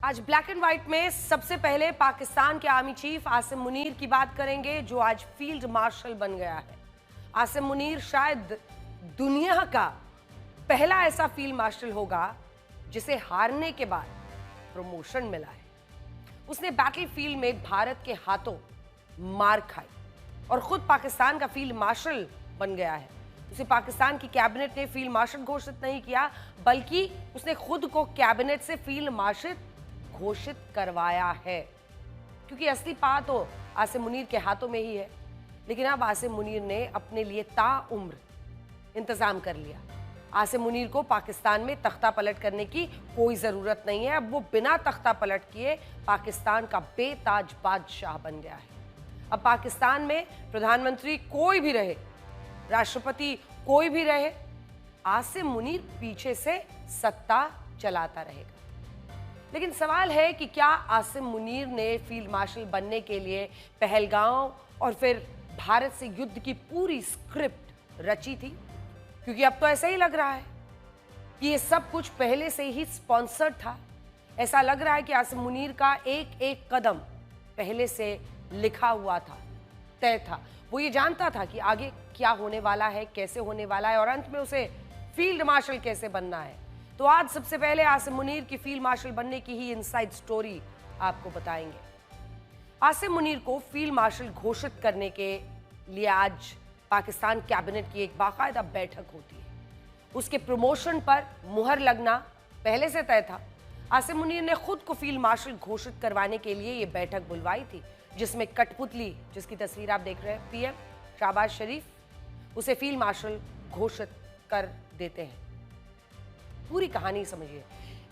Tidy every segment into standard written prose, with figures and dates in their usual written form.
आज black and white में सबसे पहले पाकिस्तान के आर्मी चीफ आसिम मुनीर की बात करेंगे, जो आज फील्ड मार्शल बन गया है। आसिम मुनीर शायद दुनिया का पहला ऐसा फील्ड मार्शल होगा जिसे हारने के बाद प्रमोशन मिला है। उसने बैटलफील्ड में भारत के हाथों मार खाई और खुद पाकिस्तान का फील्ड मार्शल बन गया है। उसे पाकिस्तान की कैबिनेट ने फील्ड मार्शल घोषित नहीं किया, बल्कि उसने खुद को कैबिनेट से फील्ड मार्शल घोषित करवाया है, क्योंकि असली पा तो आसिम मुनीर के हाथों में ही है। लेकिन अब आसिम मुनीर ने अपने लिए ताउम्र इंतजाम कर लिया। आसिम मुनीर को पाकिस्तान में तख्ता पलट करने की कोई जरूरत नहीं है। अब वो बिना तख्ता पलट किए पाकिस्तान का बेताज बादशाह बन गया है। अब पाकिस्तान में प्रधानमंत्री कोई भी रहे, राष्ट्रपति कोई भी रहे, आसिम मुनीर पीछे से सत्ता चलाता रहेगा। लेकिन सवाल है कि क्या आसिम मुनीर ने फील्ड मार्शल बनने के लिए पहलगांव और फिर भारत से युद्ध की पूरी स्क्रिप्ट रची थी? क्योंकि अब तो ऐसा ही लग रहा है कि ये सब कुछ पहले से ही स्पॉन्सर्ड था। ऐसा लग रहा है कि आसिम मुनीर का एक एक कदम पहले से लिखा हुआ था, तय था। वो ये जानता था कि आगे क्या होने वाला है, कैसे होने वाला है और अंत में उसे फील्ड मार्शल कैसे बनना है। तो आज सबसे पहले आसिम मुनीर की फील्ड मार्शल बनने की ही इनसाइड स्टोरी आपको बताएंगे। आसिम मुनीर को फील्ड मार्शल घोषित करने के लिए आज पाकिस्तान कैबिनेट की एक बाकायदा बैठक होती है। उसके प्रमोशन पर मुहर लगना पहले से तय था। आसिम मुनीर ने खुद को फील्ड मार्शल घोषित करवाने के लिए ये बैठक बुलवाई थी, जिसमें कठपुतली, जिसकी तस्वीर आप देख रहे हैं, पीएम शहबाज शरीफ, उसे फील्ड मार्शल घोषित कर देते हैं। पूरी कहानी समझिए।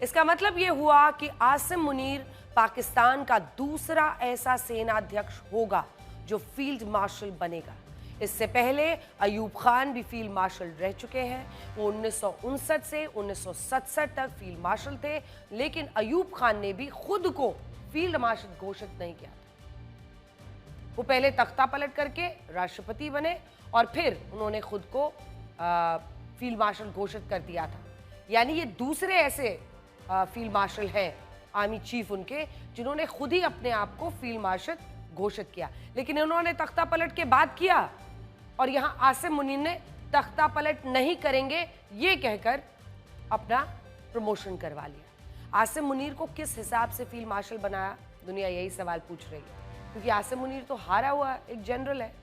इसका मतलब यह हुआ कि आसिम मुनीर पाकिस्तान का दूसरा ऐसा सेनाध्यक्ष होगा जो फील्ड मार्शल बनेगा। इससे पहले अयूब खान भी फील्ड मार्शल रह चुके हैं। वो 1959 से 1967 तक फील्ड मार्शल थे, लेकिन अयूब खान ने भी खुद को फील्ड मार्शल घोषित नहीं किया था। वो पहले तख्ता पलट करके राष्ट्रपति बने और फिर उन्होंने खुद को फील्ड मार्शल घोषित कर दिया था। यानी ये दूसरे ऐसे फील्ड मार्शल हैं, आर्मी चीफ उनके, जिन्होंने खुद ही अपने आप को फील्ड मार्शल घोषित किया। लेकिन इन्होंने तख्ता पलट के बाद किया और यहां आसिम मुनीर ने तख्ता पलट नहीं करेंगे ये कहकर अपना प्रमोशन करवा लिया। आसिम मुनीर को किस हिसाब से फील्ड मार्शल बनाया, दुनिया यही सवाल पूछ रही है, क्योंकि आसिम मुनीर तो हारा हुआ एक जनरल है।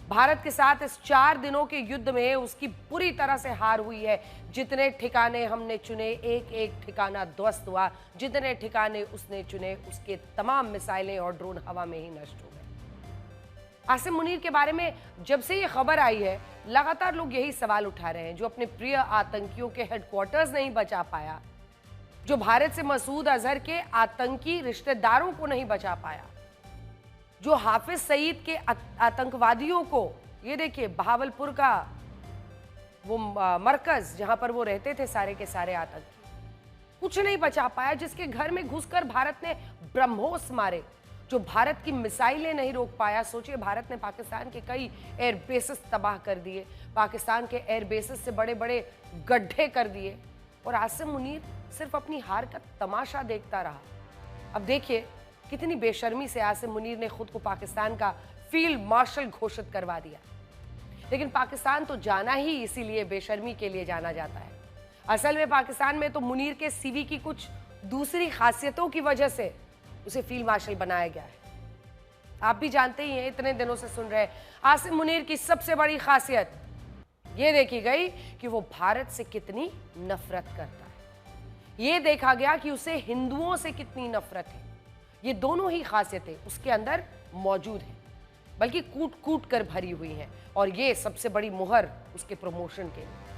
भारत के साथ इस 4 दिनों के युद्ध में उसकी बुरी तरह से हार हुई है। जितने ठिकाने हमने चुने, एक एक ठिकाना ध्वस्त हुआ। जितने ठिकाने उसने चुने, उसके तमाम मिसाइलें और ड्रोन हवा में ही नष्ट हो गए। आसिम मुनीर के बारे में जब से ये खबर आई है, लगातार लोग यही सवाल उठा रहे हैं। जो अपने प्रिय आतंकियों के हेडक्वार्टर्स नहीं बचा पाया, जो भारत से मसूद अजहर के आतंकी रिश्तेदारों को नहीं बचा पाया, जो हाफिज सईद के आतंकवादियों को, ये देखिए बहावलपुर का वो मरकज जहां पर वो रहते थे सारे के सारे आतंकी, कुछ नहीं बचा पाया। जिसके घर में घुसकर भारत ने ब्रह्मोस मारे, जो भारत की मिसाइलें नहीं रोक पाया। सोचिए, भारत ने पाकिस्तान के कई एयर बेसेस तबाह कर दिए, पाकिस्तान के एयर बेसेस से बड़े बड़े गड्ढे कर दिए, और आसिम मुनीर सिर्फ अपनी हार का तमाशा देखता रहा। अब देखिए कितनी बेशर्मी से आसिम मुनीर ने खुद को पाकिस्तान का फील्ड मार्शल घोषित करवा दिया। लेकिन पाकिस्तान तो जाना ही इसीलिए बेशर्मी के लिए जाना जाता है। असल में पाकिस्तान में तो मुनीर के सीवी की कुछ दूसरी खासियतों की वजह से उसे फील्ड मार्शल बनाया गया है। आप भी जानते ही हैं, इतने दिनों से सुन रहे हैं। आसिम मुनीर की सबसे बड़ी खासियत यह देखी गई कि वो भारत से कितनी नफरत करता है। यह देखा गया कि उसे हिंदुओं से कितनी नफरत है। ये दोनों ही खासियतें उसके अंदर मौजूद हैं, बल्कि कूट कूट कर भरी हुई हैं, और ये सबसे बड़ी मुहर उसके प्रमोशन के लिए।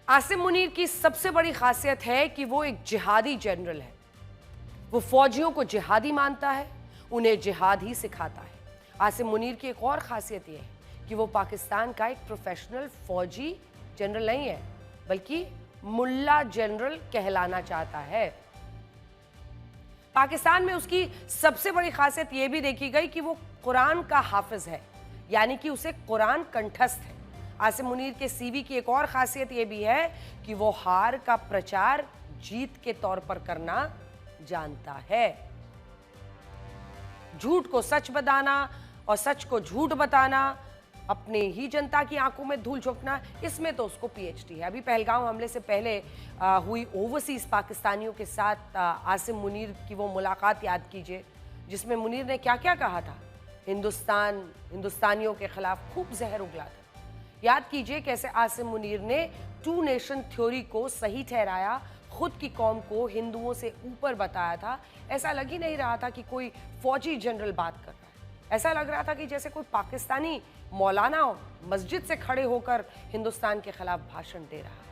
आसिम मुनीर की सबसे बड़ी खासियत है कि वो एक जिहादी जनरल है। वो फौजियों को जिहादी मानता है, उन्हें जिहाद ही सिखाता है। आसिम मुनीर की एक और खासियत ये है कि वो पाकिस्तान का एक प्रोफेशनल फौजी जनरल नहीं है, बल्कि मुल्ला जनरल कहलाना चाहता है। पाकिस्तान में उसकी सबसे बड़ी खासियत यह भी देखी गई कि वो कुरान का हाफिज है, यानी कि उसे कुरान कंठस्थ है। आसिम मुनीर के सीवी की एक और खासियत यह भी है कि वो हार का प्रचार जीत के तौर पर करना जानता है। झूठ को सच बताना और सच को झूठ बताना, अपने ही जनता की आंखों में धूल झोंकना, इसमें तो उसको पीएचडी है। अभी पहलगाम हमले से पहले हुई ओवरसीज पाकिस्तानियों के साथ आसिम मुनीर की वो मुलाकात याद कीजिए, जिसमें मुनीर ने क्या क्या कहा था। हिंदुस्तानियों के खिलाफ खूब जहर उगला था। याद कीजिए कैसे आसिम मुनीर ने टू नेशन थ्योरी को सही ठहराया, खुद की कौम को हिंदुओं से ऊपर बताया था। ऐसा लग ही नहीं रहा था कि कोई फौजी जनरल बात कर रहा है, ऐसा लग रहा था कि जैसे कोई पाकिस्तानी मौलाना मस्जिद से खड़े होकर हिंदुस्तान के खिलाफ भाषण दे रहा है।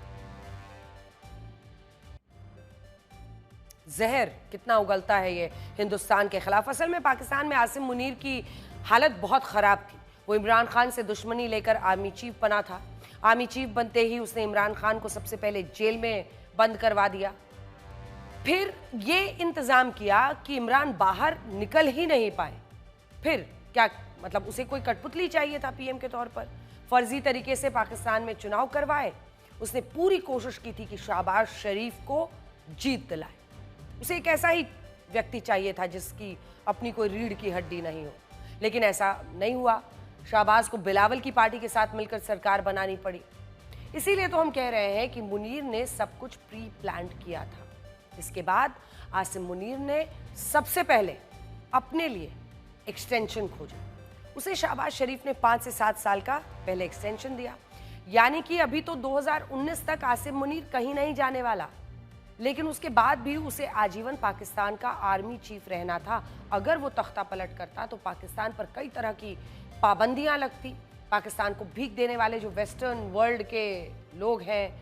जहर कितना उगलता है ये हिंदुस्तान के खिलाफ। असल में पाकिस्तान में आसिम मुनीर की हालत बहुत खराब थी। वो इमरान खान से दुश्मनी लेकर आर्मी चीफ बना था। आर्मी चीफ बनते ही उसने इमरान खान को सबसे पहले जेल में बंद करवा दिया, फिर ये इंतजाम किया कि इमरान बाहर निकल ही नहीं पाए। फिर क्या मतलब, उसे कोई कठपुतली चाहिए था पीएम के तौर पर। फर्जी तरीके से पाकिस्तान में चुनाव करवाए। उसने पूरी कोशिश की थी कि शहबाज शरीफ को जीत दिलाए। उसे एक ऐसा ही व्यक्ति चाहिए था जिसकी अपनी कोई रीढ़ की हड्डी नहीं हो, लेकिन ऐसा नहीं हुआ। शहबाज को बिलावल की पार्टी के साथ मिलकर सरकार बनानी पड़ी। इसीलिए तो हम कह रहे हैं कि मुनीर ने सब कुछ प्री प्लान्ड किया था। इसके बाद आसिम मुनीर ने सबसे पहले अपने लिए एक्सटेंशन खोजा। उसे शहबाज शरीफ ने 5 से 7 साल का पहले एक्सटेंशन दिया, यानी कि अभी तो 2019 तक आसिम मुनीर कहीं नहीं जाने वाला। लेकिन उसके बाद भी उसे आजीवन पाकिस्तान का आर्मी चीफ रहना था। अगर वो तख्ता पलट करता तो पाकिस्तान पर कई तरह की पाबंदियां लगती। पाकिस्तान को भीख देने वाले जो वेस्टर्न वर्ल्ड के लोग हैं,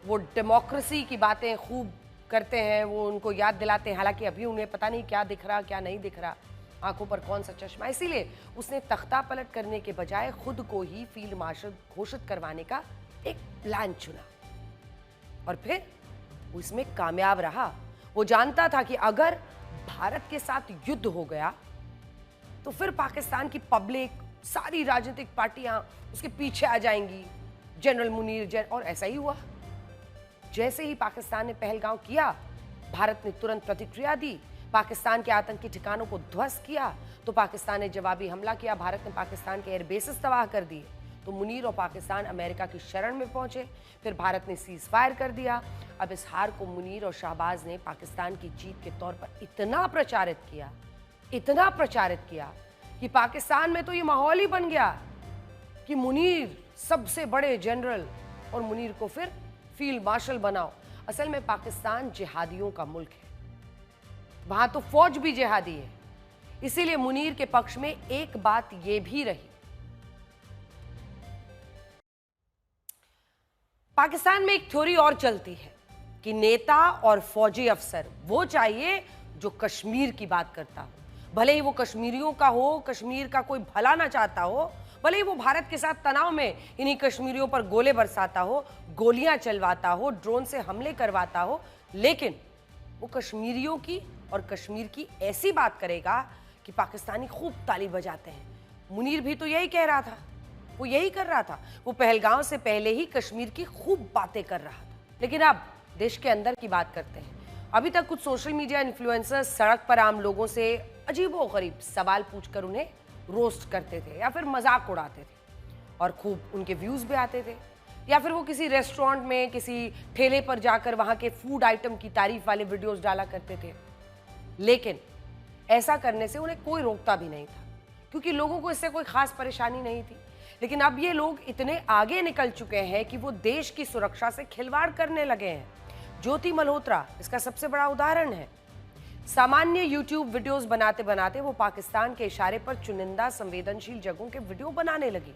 वो डेमोक्रेसी की बातें खूब करते हैं, वो उनको याद दिलाते हैं, हालांकि अभी उन्हें पता नहीं क्या दिख रहा क्या नहीं दिख रहा, आंखों पर कौन सा चश्मा। इसीलिए उसने तख्ता पलट करने के बजाय खुद को ही फील्ड मार्शल घोषित करवाने का एक प्लान चुना और फिर वो इसमें कामयाब रहा। वो जानता था कि अगर भारत के साथ युद्ध हो गया तो फिर पाकिस्तान की पब्लिक, सारी राजनीतिक पार्टियां उसके पीछे आ जाएंगी, जनरल मुनीर और ऐसा ही हुआ। जैसे ही पाकिस्तान ने पहलगाम किया, भारत ने तुरंत प्रतिक्रिया दी। पाकिस्तान के आतंकी ठिकानों को ध्वस्त किया तो पाकिस्तान ने जवाबी हमला किया। भारत ने पाकिस्तान के एयरबेसेस तबाह कर दिए तो मुनीर और पाकिस्तान अमेरिका की शरण में पहुंचे। फिर भारत ने सीज फायर कर दिया। अब इस हार को मुनीर और शहबाज ने पाकिस्तान की जीत के तौर पर इतना प्रचारित किया कि पाकिस्तान में तो ये माहौल ही बन गया कि मुनीर सबसे बड़े जनरल और मुनीर को फिर फील्ड मार्शल बनाओ। असल में पाकिस्तान जिहादियों का मुल्क है, वहां तो फौज भी जिहादी है। इसीलिए मुनीर के पक्ष में एक बात यह भी रही, पाकिस्तान में एक थ्योरी और चलती है कि नेता और फौजी अफसर वो चाहिए जो कश्मीर की बात करता हो, भले ही वो कश्मीरियों का हो, कश्मीर का कोई भला ना चाहता हो, भले ही वो भारत के साथ तनाव में इन्हीं कश्मीरियों पर गोले बरसाता हो, गोलियां चलवाता हो, ड्रोन से हमले करवाता हो, लेकिन वो कश्मीरियों की और कश्मीर की ऐसी बात करेगा कि पाकिस्तानी खूब ताली बजाते हैं। मुनीर भी तो यही कह रहा था, वो यही कर रहा था। वो पहलगाम से पहले ही कश्मीर की खूब बातें कर रहा था। लेकिन अब देश के अंदर की बात करते हैं। अभी तक कुछ सोशल मीडिया इन्फ्लुएंसर्स सड़क पर आम लोगों से अजीबोगरीब सवाल पूछकर उन्हें रोस्ट करते थे या फिर मजाक उड़ाते थे और खूब उनके व्यूज भी आते थे। या फिर वो किसी रेस्टोरेंट में, किसी ठेले पर जाकर वहां के फूड आइटम की तारीफ वाले वीडियोस डाला करते थे। लेकिन ऐसा करने से उन्हें कोई रोकता भी नहीं था, क्योंकि लोगों को इससे कोई खास परेशानी नहीं थी। लेकिन अब ये लोग इतने आगे निकल चुके हैं कि वो देश की सुरक्षा से खिलवाड़ करने लगे हैं। ज्योति मल्होत्रा इसका सबसे बड़ा उदाहरण है। सामान्य यूट्यूब वीडियोस बनाते बनाते वो पाकिस्तान के इशारे पर चुनिंदा संवेदनशील जगहों के वीडियो बनाने लगी,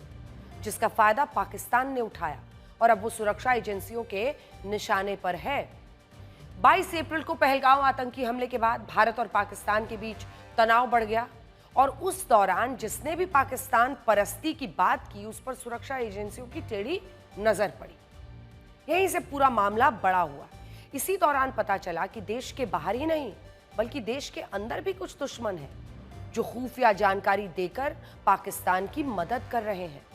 जिसका फायदा पाकिस्तान ने उठाया और अब वो सुरक्षा एजेंसियों के निशाने पर है। 22 अप्रैल को पहलगाम आतंकी हमले के बाद भारत और पाकिस्तान के बीच तनाव बढ़ गया और उस दौरान जिसने भी पाकिस्तान परस्ती की बात की, उस पर सुरक्षा एजेंसियों की टेढ़ी नजर पड़ी। यहीं से पूरा मामला बड़ा हुआ। इसी दौरान पता चला कि देश के बाहर ही नहीं बल्कि देश के अंदर भी कुछ दुश्मन हैं जो खुफिया जानकारी देकर पाकिस्तान की मदद कर रहे हैं।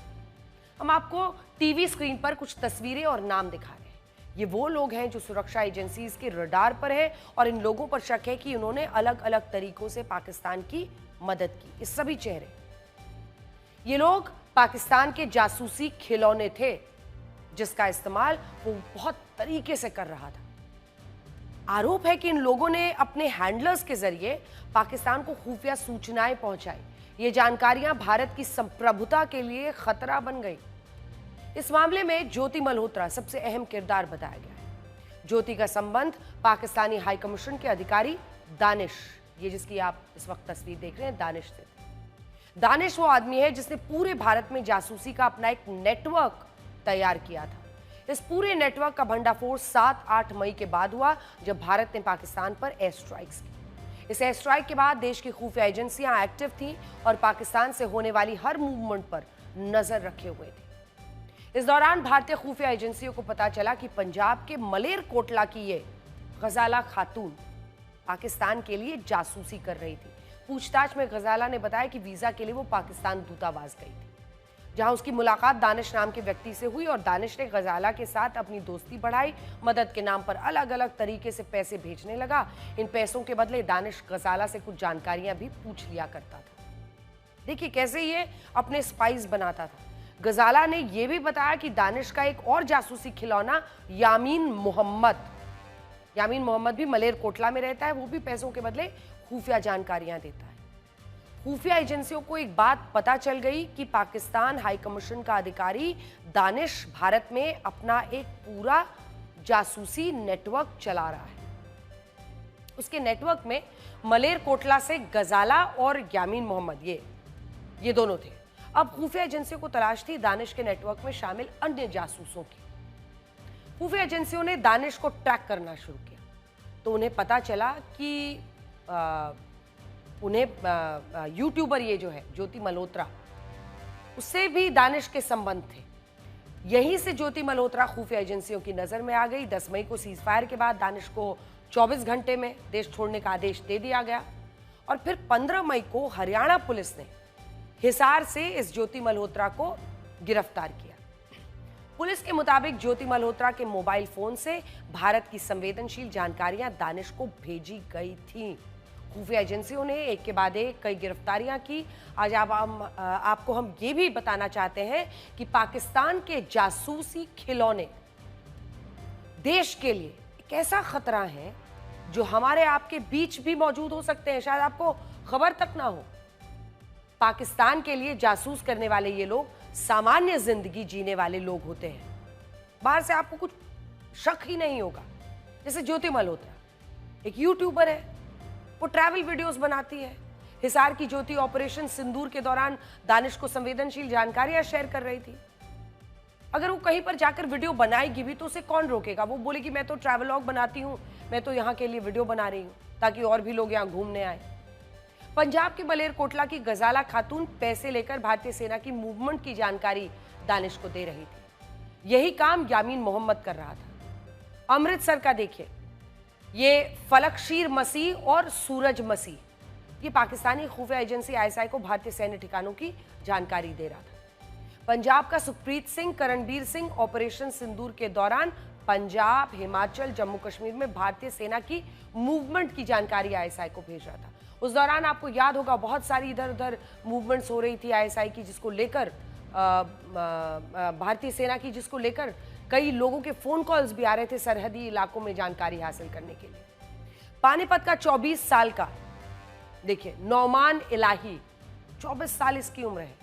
हम आपको टीवी स्क्रीन पर कुछ तस्वीरें और नाम दिखा रहे हैं। ये वो लोग हैं जो सुरक्षा एजेंसीज के रडार पर हैं और इन लोगों पर शक है कि उन्होंने अलग अलग तरीकों से पाकिस्तान की मदद की। ये सभी चेहरे, ये लोग पाकिस्तान के जासूसी खिलौने थे जिसका इस्तेमाल वो बहुत तरीके से कर रहा था। आरोप है कि इन लोगों ने अपने हैंडलर्स के जरिए पाकिस्तान को खुफिया सूचनाएं पहुंचाई। ये जानकारियां भारत की संप्रभुता के लिए खतरा बन गई। इस मामले में ज्योति मल्होत्रा सबसे अहम किरदार बताया गया है। ज्योति का संबंध पाकिस्तानी हाई कमीशन के अधिकारी दानिश, ये जिसकी आप इस वक्त तस्वीर देख रहे हैं, दानिश से थे। दानिश वो आदमी है जिसने पूरे भारत में जासूसी का अपना एक नेटवर्क तैयार किया था। इस पूरे नेटवर्क का भंडाफोड़ 7-8 मई के बाद हुआ, जब भारत ने पाकिस्तान पर एयर स्ट्राइक्स की। इस एयर स्ट्राइक के बाद देश की खुफिया एजेंसियां एक्टिव थीं और पाकिस्तान से होने वाली हर मूवमेंट पर नजर रखे हुए थे। इस दौरान भारतीय खुफिया एजेंसियों को पता चला कि पंजाब के मलेरकोटला की ये गजाला खातून पाकिस्तान के लिए जासूसी कर रही थी। पूछताछ में गजाला ने बताया कि वीजा के लिए वो पाकिस्तान दूतावास गई थी, जहां उसकी मुलाकात दानिश नाम के व्यक्ति से हुई और दानिश ने गजाला के साथ अपनी दोस्ती बढ़ाई। मदद के नाम पर अलग अलग तरीके से पैसे भेजने लगा। इन पैसों के बदले दानिश गजाला से कुछ जानकारियां भी पूछ लिया करता था। देखिए कैसे ये अपने स्पाइस बनाता था। गजाला ने यह भी बताया कि दानिश का एक और जासूसी खिलौना यामीन मोहम्मद भी मलेरकोटला में रहता है। वो भी पैसों के बदले खुफिया जानकारियां देता है। खुफिया एजेंसियों को एक बात पता चल गई कि पाकिस्तान हाई कमीशन का अधिकारी दानिश भारत में अपना एक पूरा जासूसी नेटवर्क चला रहा है। उसके नेटवर्क में मलेरकोटला से गजाला और यामीन मोहम्मद ये दोनों थे। अब खुफिया एजेंसियों को तलाश थी दानिश के नेटवर्क में शामिल अन्य जासूसों की। खुफिया एजेंसियों ने दानिश को ट्रैक करना शुरू किया तो उन्हें पता चला कि उन्हें यूट्यूबर ये जो है ज्योति मल्होत्रा, उससे भी दानिश के संबंध थे। यहीं से ज्योति मल्होत्रा खुफिया एजेंसियों की नजर में आ गई। 10 मई को सीज फायर के बाद दानिश को 24 घंटे में देश छोड़ने का आदेश दे दिया गया और फिर 15 मई को हरियाणा पुलिस ने हिसार से इस ज्योति मल्होत्रा को गिरफ्तार किया। पुलिस के मुताबिक ज्योति मल्होत्रा के मोबाइल फोन से भारत की संवेदनशील जानकारियां दानिश को भेजी गई थीं। खुफिया एजेंसियों ने एक के बाद एक कई गिरफ्तारियां की। आज आपको हम ये भी बताना चाहते हैं कि पाकिस्तान के जासूसी खिलौने देश के लिए एक ऐसा खतरा है जो हमारे आपके बीच भी मौजूद हो सकते हैं, शायद आपको खबर तक ना हो। पाकिस्तान के लिए जासूस करने वाले ये लोग सामान्य जिंदगी जीने वाले लोग होते हैं। बाहर से आपको कुछ शक ही नहीं होगा। जैसे ज्योति मल्होत्रा एक यूट्यूबर है, वो ट्रैवल वीडियोस बनाती है। हिसार की ज्योति ऑपरेशन सिंदूर के दौरान दानिश को संवेदनशील जानकारियां शेयर कर रही थी। अगर वो कहीं पर जाकर वीडियो बनाएगी भी तो उसे कौन रोकेगा? वो बोलेगी मैं तो ट्रैवलॉग बनाती हूँ, मैं तो यहाँ के लिए वीडियो बना रही हूँ ताकि और भी लोग यहाँ घूमने आए। पंजाब के मलेरकोटला की गजाला खातून पैसे लेकर भारतीय सेना की मूवमेंट की जानकारी दानिश को दे रही थी। यही काम यामीन मोहम्मद कर रहा था। अमृतसर का देखिए, ये फलकशीर मसीह और सूरज मसीह, ये पाकिस्तानी खुफिया एजेंसी आईएसआई को भारतीय सैन्य ठिकानों की जानकारी दे रहा था। पंजाब का सुखप्रीत सिंह, करणबीर सिंह ऑपरेशन सिंदूर के दौरान पंजाब, हिमाचल, जम्मू कश्मीर में भारतीय सेना की मूवमेंट की जानकारी आईएसआई को भेज रहा था। उस दौरान आपको याद होगा बहुत सारी इधर उधर मूवमेंट्स हो रही थी आईएसआई की, जिसको लेकर भारतीय सेना की, जिसको लेकर कई लोगों के फोन कॉल्स भी आ रहे थे सरहदी इलाकों में जानकारी हासिल करने के लिए। पानीपत का 24 साल का देखिए नौमान इलाही, 24 साल इसकी उम्र है,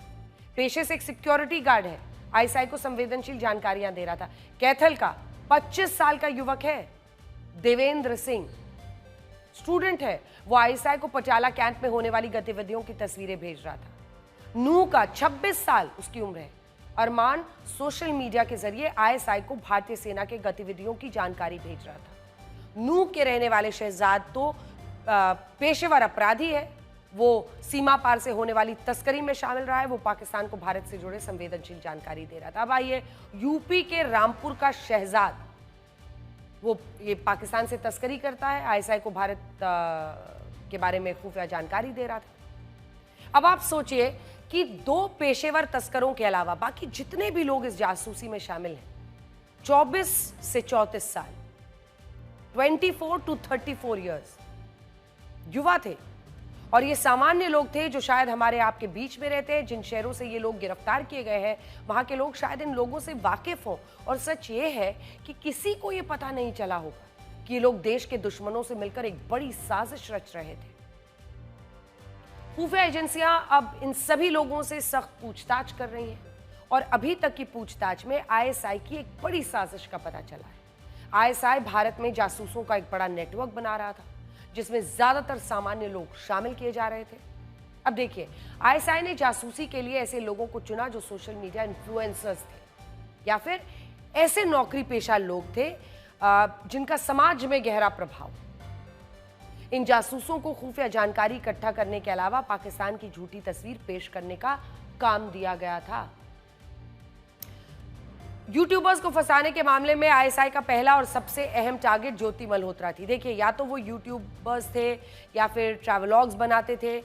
पेशे से एक सिक्योरिटी गार्ड है, आईएसआई को संवेदनशील जानकारियां दे रहा था। कैथल का 25 साल का युवक है देवेंद्र सिंह, स्टूडेंट है, वो आईएसआई को पटियाला कैंप में होने वाली गतिविधियों की तस्वीरें भेज रहा था। नूह का 26 साल उसकी उम्र है, अरमान सोशल मीडिया के जरिए आईएसआई को भारतीय सेना के गतिविधियों की जानकारी भेज रहा था। नूह के रहने वाले शहजाद तो पेशेवर अपराधी है, वो सीमा पार से होने वाली तस्करी में शामिल रहा है, वो पाकिस्तान को भारत से जुड़े संवेदनशील जानकारी दे रहा था। अब आइए यूपी के रामपुर का शहजाद, वो ये पाकिस्तान से तस्करी करता है, आईएसआई को भारत के बारे में खुफिया जानकारी दे रहा था। अब आप सोचिए कि 2 पेशेवर तस्करों के अलावा बाकी जितने भी लोग इस जासूसी में शामिल हैं, 24 से 34 साल, 24 to 34 इयर्स, युवा थे। और ये सामान्य लोग थे जो शायद हमारे आपके बीच में रहते हैं। जिन शहरों से ये लोग गिरफ्तार किए गए हैं, वहां के लोग शायद इन लोगों से वाकिफ हों। और सच ये है कि किसी को ये पता नहीं चला होगा कि ये लोग देश के दुश्मनों से मिलकर एक बड़ी साजिश रच रहे थे। खुफिया एजेंसियां अब इन सभी लोगों से सख्त पूछताछ कर रही हैं और अभी तक की पूछताछ में आईएसआई की एक बड़ी साजिश का पता चला है। आईएसआई भारत में जासूसों का एक बड़ा नेटवर्क बना रहा था जिसमें ज्यादातर सामान्य लोग शामिल किए जा रहे थे। अब देखिए, आईएसआई ने जासूसी के लिए ऐसे लोगों को चुना जो सोशल मीडिया इन्फ्लुएंसर्स थे या फिर ऐसे नौकरी पेशा लोग थे जिनका समाज में गहरा प्रभाव। इन जासूसों को खुफिया जानकारी इकट्ठा करने के अलावा पाकिस्तान की झूठी तस्वीर पेश करने का काम दिया गया था। यूट्यूबर्स को फंसाने के मामले में आईएसआई का पहला और सबसे अहम टारगेट ज्योति मल्होत्रा थी। देखिए, या तो वो यूट्यूबर्स थे या फिर ट्रैवलॉग्स बनाते थे,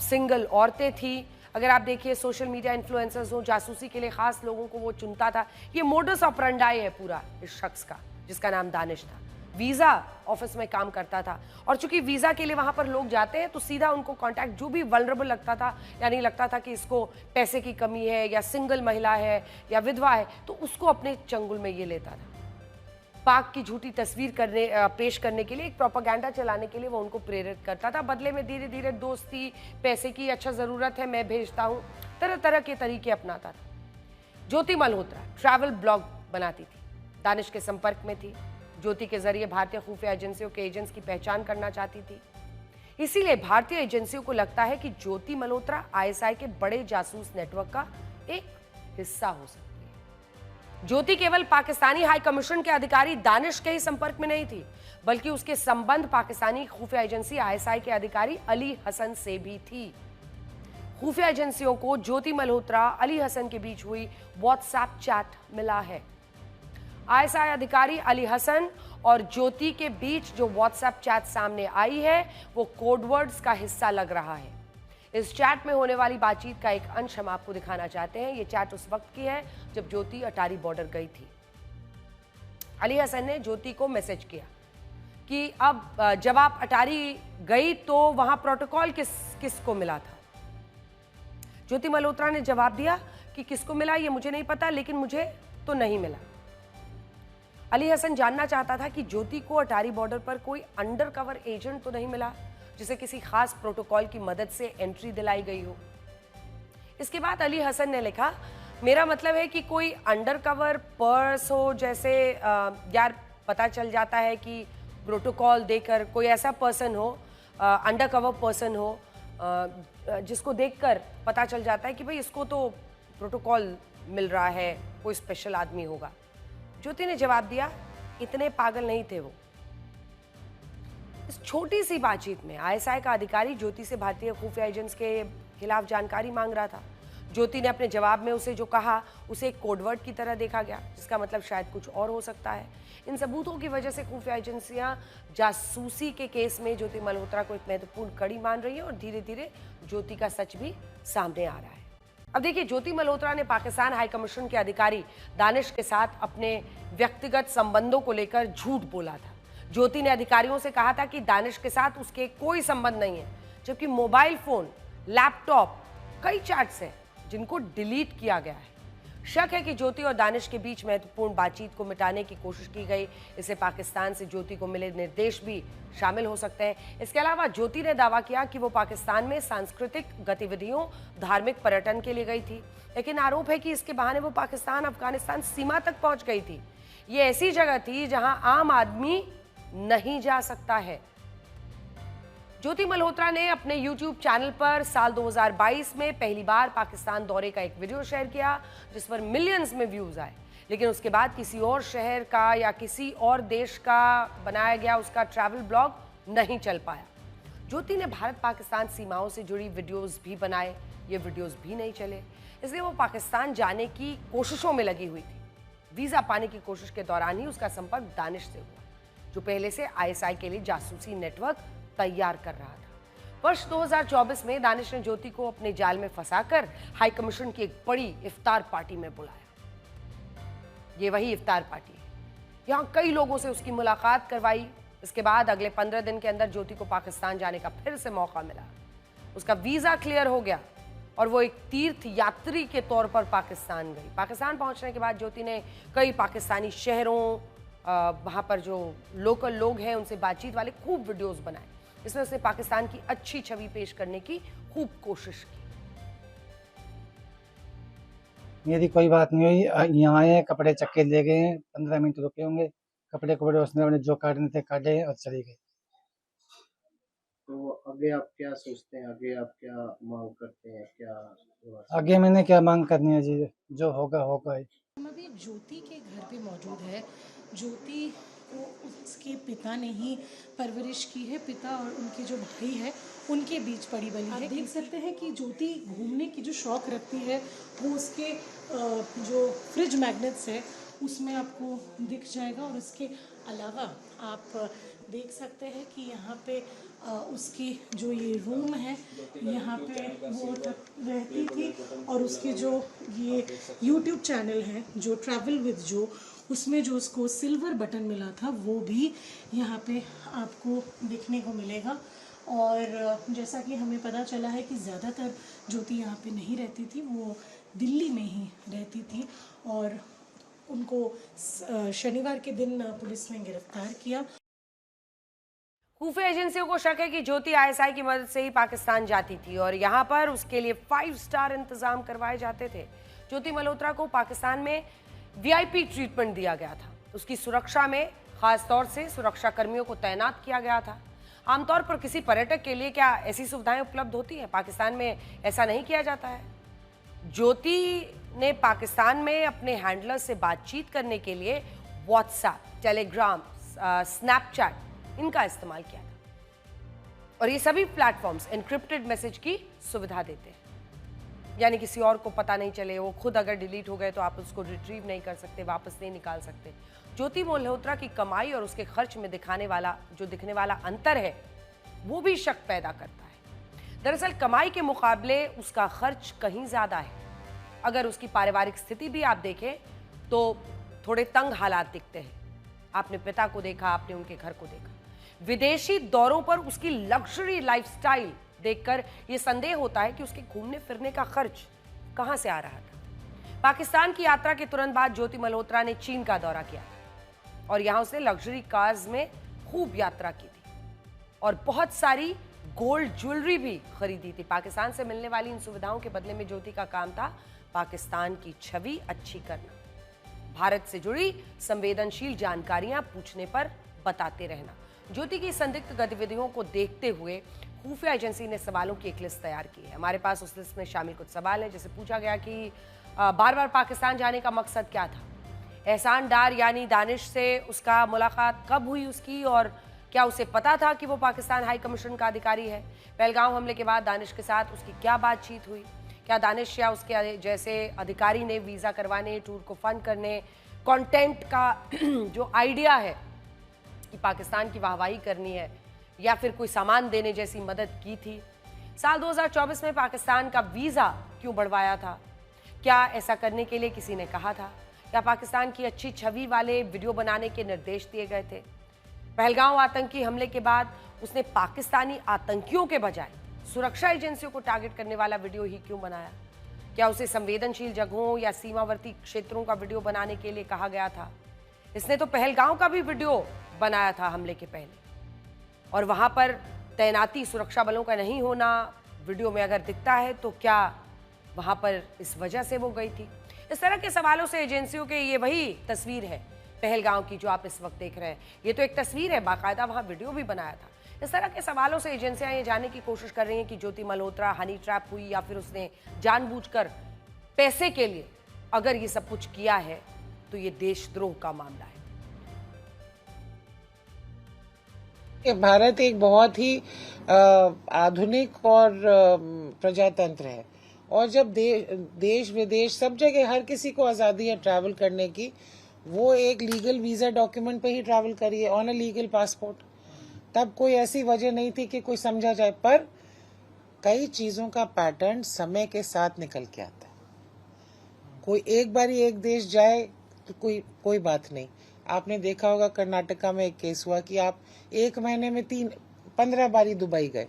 सिंगल औरतें थी। अगर आप देखिए, सोशल मीडिया इन्फ्लुएंसर्स हो, जासूसी के लिए खास लोगों को वो चुनता था। ये मोडस ऑपरेंडाई है पूरा इस शख्स का, जिसका नाम दानिश था। वीजा ऑफिस में काम करता था और चूंकि वीजा के लिए वहां पर लोग जाते हैं तो सीधा उनको कांटेक्ट, जो भी वल्नरेबल लगता था, यानी लगता था कि इसको पैसे की कमी है या सिंगल महिला है या विधवा है, तो उसको अपने चंगुल में ये लेता था। पाक की झूठी तस्वीर पेश करने के लिए, एक प्रोपेगेंडा चलाने के लिए वो उनको प्रेरित करता था। बदले में धीरे धीरे दोस्ती, पैसे की, अच्छा जरूरत है मैं भेजता हूँ, तरह तरह के तरीके अपनाता था। ज्योति मल्होत्रा ट्रैवल ब्लॉग बनाती थी, दानिश के संपर्क में थी। ज्योति के जरिए भारतीय खुफिया एजेंसियों के एजेंट्स की पहचान करना चाहती थी। इसीलिए भारतीय एजेंसियों को लगता है कि ज्योति मल्होत्रा आईएसआई के बड़े जासूस नेटवर्क का एक हिस्सा हो सकती है। ज्योति केवल पाकिस्तानी हाई कमीशन के अधिकारी दानिश के ही संपर्क में नहीं थी, बल्कि उसके संबंध पाकिस्तानी खुफिया एजेंसी आईएसआई के अधिकारी अली हसन से भी थी। खुफिया एजेंसियों को ज्योति मल्होत्रा अली हसन के बीच हुई व्हाट्सएप चैट मिला है। आईएसआई अधिकारी अली हसन और ज्योति के बीच जो व्हाट्सएप चैट सामने आई है वो कोडवर्ड्स का हिस्सा लग रहा है। इस चैट में होने वाली बातचीत का एक अंश हम आपको दिखाना चाहते हैं। ये चैट उस वक्त की है जब ज्योति अटारी बॉर्डर गई थी। अली हसन ने ज्योति को मैसेज किया कि अब जब आप अटारी गई तो वहां प्रोटोकॉल किसको मिला था। ज्योति मल्होत्रा ने जवाब दिया कि किसको मिला ये मुझे नहीं पता, लेकिन मुझे तो नहीं मिला। अली हसन जानना चाहता था कि ज्योति को अटारी बॉर्डर पर कोई अंडर कवर एजेंट तो नहीं मिला जिसे किसी खास प्रोटोकॉल की मदद से एंट्री दिलाई गई हो। इसके बाद अली हसन ने लिखा, मेरा मतलब है कि कोई अंडर कवर पर्स हो, जैसे यार पता चल जाता है कि प्रोटोकॉल देकर कोई ऐसा पर्सन हो, अंडर कवर पर्सन हो, जिसको देखकर पता चल जाता है कि भाई इसको तो प्रोटोकॉल मिल रहा है, कोई स्पेशल आदमी होगा। ज्योति ने जवाब दिया, इतने पागल नहीं थे वो। इस छोटी सी बातचीत में आईएसआई का अधिकारी ज्योति से भारतीय खुफिया एजेंट्स के खिलाफ जानकारी मांग रहा था। ज्योति ने अपने जवाब में उसे जो कहा उसे एक कोडवर्ड की तरह देखा गया, जिसका मतलब शायद कुछ और हो सकता है। इन सबूतों की वजह से खुफिया एजेंसियां जासूसी के केस में ज्योति मल्होत्रा को एक महत्वपूर्ण कड़ी मान रही है और धीरे धीरे ज्योति का सच भी सामने आ रहा है। अब देखिए, ज्योति मल्होत्रा ने पाकिस्तान हाई कमीशन के अधिकारी दानिश के साथ अपने व्यक्तिगत संबंधों को लेकर झूठ बोला था। ज्योति ने अधिकारियों से कहा था कि दानिश के साथ उसके कोई संबंध नहीं है, जबकि मोबाइल फोन, लैपटॉप, कई चैट्स हैं जिनको डिलीट किया गया है। शक है कि ज्योति और दानिश के बीच महत्वपूर्ण बातचीत को मिटाने की कोशिश की गई। इसे पाकिस्तान से ज्योति को मिले निर्देश भी शामिल हो सकते हैं। इसके अलावा ज्योति ने दावा किया कि वो पाकिस्तान में सांस्कृतिक गतिविधियों, धार्मिक पर्यटन के लिए गई थी, लेकिन आरोप है कि इसके बहाने वो पाकिस्तान अफगानिस्तान सीमा तक पहुंच गई थी। ये ऐसी जगह थी जहां आम आदमी नहीं जा सकता है। ज्योति मल्होत्रा ने अपने YouTube चैनल पर साल 2022 में पहली बार पाकिस्तान दौरे का एक वीडियो शेयर किया जिस पर मिलियंस में व्यूज आए, लेकिन उसके बाद किसी और शहर का या किसी और देश का बनाया गया उसका ट्रैवल ब्लॉग नहीं चल पाया। ज्योति ने भारत पाकिस्तान सीमाओं से जुड़ी वीडियोस भी बनाए, ये वीडियोस भी नहीं चले, इसलिए वो पाकिस्तान जाने की कोशिशों में लगी हुई थी। वीजा पाने की कोशिश के दौरान ही उसका संपर्क दानिश से हुआ, जो पहले से आईएसआई के लिए जासूसी नेटवर्क तैयार कर रहा था। वर्ष 2024 में दानिश ने ज्योति को अपने जाल में फंसाकर हाई कमीशन की एक बड़ी इफ्तार पार्टी में बुलाया। ये वही इफ्तार पार्टी है। यहाँ कई लोगों से उसकी मुलाकात करवाई। इसके बाद अगले 15 दिन के अंदर ज्योति को पाकिस्तान जाने का फिर से मौका मिला। उसका वीजा क्लियर हो गया और वो एक तीर्थ यात्री के तौर पर पाकिस्तान गई। पाकिस्तान पहुंचने के बाद ज्योति ने कई पाकिस्तानी शहरों, वहाँ पर जो लोकल लोग हैं उनसे बातचीत वाले खूब वीडियोस बनाए। इसमें उसने पाकिस्तान की अच्छी छवि पेश करने की खूब कोशिश की। मेरी कोई बात नहीं हुई, यहाँ आए कपड़े चक्के ले गए, 15 मिनट रुके होंगे, कपड़े उसने अपने जो काटने थे काटे और चली गई। तो आगे आप क्या सोचते हैं, आगे आप क्या मांग करते हैं, क्या आगे मैंने क्या मांग करनी है जी, जो होगा होगा ही। हम अभी ज्योति के घर पे मौजूद है। ज्योति को उसके पिता ने ही परवरिश की है। पिता और उनके जो भाई है उनके बीच पड़ी बली है। देख सकते हैं कि ज्योति घूमने की जो शौक रखती है वो उसके जो फ्रिज मैग्नेट्स है उसमें आपको दिख जाएगा। और इसके अलावा आप देख सकते हैं कि यहाँ पे उसकी जो ये रूम है यहाँ पे वो रहती थी। और उसके जो ये YouTube चैनल है जो ट्रैवल विद जो, उसमें जो उसको सिल्वर बटन मिला था वो भी यहाँ पे आपको देखने को मिलेगा। और जैसा कि हमें पता चला है कि ज़्यादातर ज्योति यहाँ पे नहीं रहती थी, वो दिल्ली में ही रहती थी। और उनको शनिवार के दिन पुलिस ने गिरफ्तार किया। खुफिया एजेंसियों को शक है कि ज्योति आईएसआई की मदद से ही पाकिस्तान जाती थी और यहाँ पर उसके लिए 5 स्टार इंतजाम करवाए जाते थे। ज्योति मल्होत्रा को पाकिस्तान में वीआईपी ट्रीटमेंट दिया गया था। उसकी सुरक्षा में खास तौर से सुरक्षा कर्मियों को तैनात किया गया था। आमतौर पर किसी पर्यटक के लिए क्या ऐसी सुविधाएं उपलब्ध होती हैं? पाकिस्तान में ऐसा नहीं किया जाता है। ज्योति ने पाकिस्तान में अपने हैंडलर से बातचीत करने के लिए व्हाट्सएप, टेलीग्राम, स्नैपचैट इनका इस्तेमाल किया था। और ये सभी प्लेटफॉर्म्स एन्क्रिप्टेड मैसेज की सुविधा देते हैं, यानी किसी और को पता नहीं चले। वो खुद अगर डिलीट हो गए तो आप उसको रिट्रीव नहीं कर सकते, वापस नहीं निकाल सकते। ज्योति मल्होत्रा की कमाई और उसके खर्च में दिखने वाला अंतर है वो भी शक पैदा करता है। दरअसल कमाई के मुकाबले उसका खर्च कहीं ज्यादा है। अगर उसकी पारिवारिक स्थिति भी आप देखें तो थोड़े तंग हालात दिखते हैं। आपने पिता को देखा, आपने उनके घर को देखा। विदेशी दौरों पर उसकी लग्जरी लाइफस्टाइल देखकर यह संदेह होता है कि उसके घूमने फिरने का खर्च कहां से आ रहा था। पाकिस्तान की यात्रा के तुरंत बाद ज्योति मल्होत्रा ने चीन का दौरा किया और यहां उसने लग्जरी कार्स में खूब यात्रा की थी और बहुत सारी गोल्ड ज्वेलरी भी खरीदी थी। पाकिस्तान से मिलने वाली इन सुविधाओं के बदले में ज्योति का काम था पाकिस्तान की छवि अच्छी करना, भारत से जुड़ी संवेदनशील जानकारियां पूछने पर बताते रहना। ज्योति की संदिग्ध गतिविधियों को देखते हुए खुफिया एजेंसी ने सवालों की एक लिस्ट तैयार की है। हमारे पास उस लिस्ट में शामिल कुछ सवाल हैं। जैसे पूछा गया कि बार बार पाकिस्तान जाने का मकसद क्या था। एहसान डार यानी दानिश से उसका मुलाकात कब हुई उसकी, और क्या उसे पता था कि वो पाकिस्तान हाई कमीशन का अधिकारी है। पहलगाम हमले के बाद दानिश के साथ उसकी क्या बातचीत हुई। क्या दानिश या उसके जैसे अधिकारी ने वीज़ा करवाने, टूर को फंड करने, कंटेंट का जो आइडिया है कि पाकिस्तान की वाहवाही करनी है या फिर कोई सामान देने जैसी मदद की थी। साल 2024 में पाकिस्तान का वीज़ा क्यों बढ़वाया था? क्या ऐसा करने के लिए किसी ने कहा था? क्या पाकिस्तान की अच्छी छवि वाले वीडियो बनाने के निर्देश दिए गए थे? पहलगाम आतंकी हमले के बाद उसने पाकिस्तानी आतंकियों के बजाय सुरक्षा एजेंसियों को टारगेट करने वाला वीडियो ही क्यों बनाया? क्या उसे संवेदनशील जगहों या सीमावर्ती क्षेत्रों का वीडियो बनाने के लिए कहा गया था? इसने तो पहलगाम का भी वीडियो बनाया था हमले के पहले, और वहां पर तैनाती सुरक्षा बलों का नहीं होना वीडियो में अगर दिखता है तो क्या वहां पर इस वजह से वो गई थी? इस तरह के सवालों से एजेंसियों के ये वही तस्वीर है पहलगाम की जो आप इस वक्त देख रहे हैं। ये तो एक तस्वीर है, बाकायदा वहां वीडियो भी बनाया था। इस तरह के सवालों से एजेंसियां ये जानने की कोशिश कर रही हैं कि ज्योति मल्होत्रा हनी ट्रैप हुई या फिर उसने जानबूझकर पैसे के लिए अगर ये सब कुछ किया है तो ये देशद्रोह का मामला है। भारत एक बहुत ही आधुनिक और प्रजातंत्र है, और जब देश विदेश सब जगह हर किसी को आज़ादी है ट्रैवल करने की। वो एक लीगल वीज़ा डॉक्यूमेंट पे ही ट्रैवल करिए, ऑन अ लीगल पासपोर्ट। तब कोई ऐसी वजह नहीं थी कि कोई समझा जाए, पर कई चीज़ों का पैटर्न समय के साथ निकल के आता है। कोई एक बार एक देश जाए तो कोई बात नहीं। आपने देखा होगा कर्नाटका में एक केस हुआ कि आप 1 महीने में 15 बारी दुबई गए।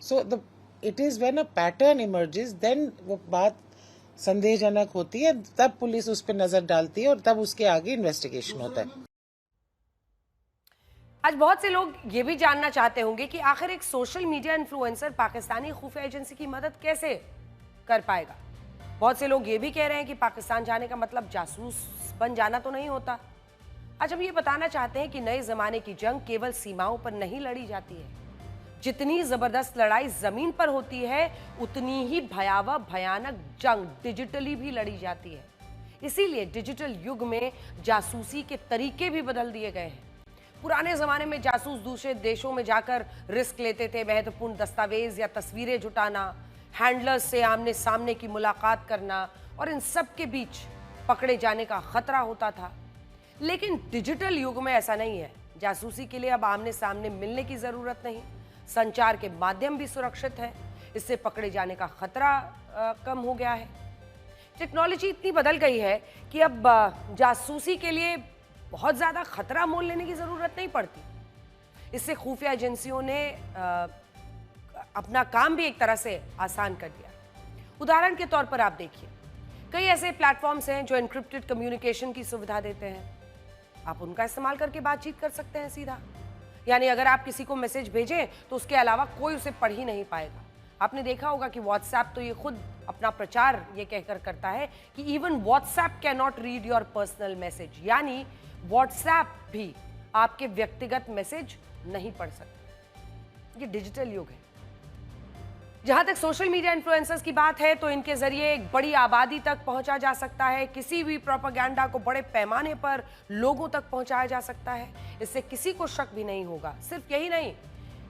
So it is when a pattern emerges then वो बात संदेहजनक होती है, तब पुलिस उस पर नजर डालती है और तब उसके आगे इन्वेस्टिगेशन होता है। आज बहुत से लोग ये भी जानना चाहते होंगे कि आखिर एक सोशल मीडिया इन्फ्लुएंसर पाकिस्तानी खुफिया एजेंसी की मदद कैसे कर पाएगा। बहुत से लोग ये भी कह रहे हैं कि पाकिस्तान जाने का मतलब जासूस बन जाना तो नहीं होता। आज हम ये बताना चाहते हैं कि नए जमाने की जंग केवल सीमाओं पर नहीं लड़ी जाती है। जितनी जबरदस्त लड़ाई जमीन पर होती है, उतनी ही भयावह भयानक जंग डिजिटली भी लड़ी जाती है। इसीलिए डिजिटल युग में जासूसी के तरीके भी बदल दिए गए हैं। पुराने जमाने में जासूस दूसरे देशों में जाकर रिस्क लेते थे, महत्वपूर्ण दस्तावेज या तस्वीरें जुटाना, हैंडलर्स से आमने सामने की मुलाकात करना, और इन सब के बीच पकड़े जाने का खतरा होता था। लेकिन डिजिटल युग में ऐसा नहीं है। जासूसी के लिए अब आमने सामने मिलने की जरूरत नहीं, संचार के माध्यम भी सुरक्षित है। इससे पकड़े जाने का खतरा कम हो गया है। टेक्नोलॉजी इतनी बदल गई है कि अब जासूसी के लिए बहुत ज्यादा खतरा मोल लेने की जरूरत नहीं पड़ती। इससे खुफिया एजेंसियों ने अपना काम भी एक तरह से आसान कर दिया। उदाहरण के तौर पर आप देखिए, कई ऐसे प्लेटफॉर्म्स हैं जो एन्क्रिप्टेड कम्युनिकेशन की सुविधा देते हैं। आप उनका इस्तेमाल करके बातचीत कर सकते हैं सीधा। यानी अगर आप किसी को मैसेज भेजें तो उसके अलावा कोई उसे पढ़ ही नहीं पाएगा। आपने देखा होगा कि व्हाट्सएप तो ये खुद अपना प्रचार ये कहकर करता है कि even WhatsApp can not read your personal message, यानी व्हाट्सएप भी आपके व्यक्तिगत मैसेज नहीं पढ़ सकता। ये डिजिटल युग है। जहां तक सोशल मीडिया इन्फ्लुएंसर्स की बात है तो इनके जरिए एक बड़ी आबादी तक पहुंचा जा सकता है। किसी भी प्रोपेगेंडा को बड़े पैमाने पर लोगों तक पहुंचाया जा सकता है। इससे किसी को शक भी नहीं होगा। सिर्फ यही नहीं,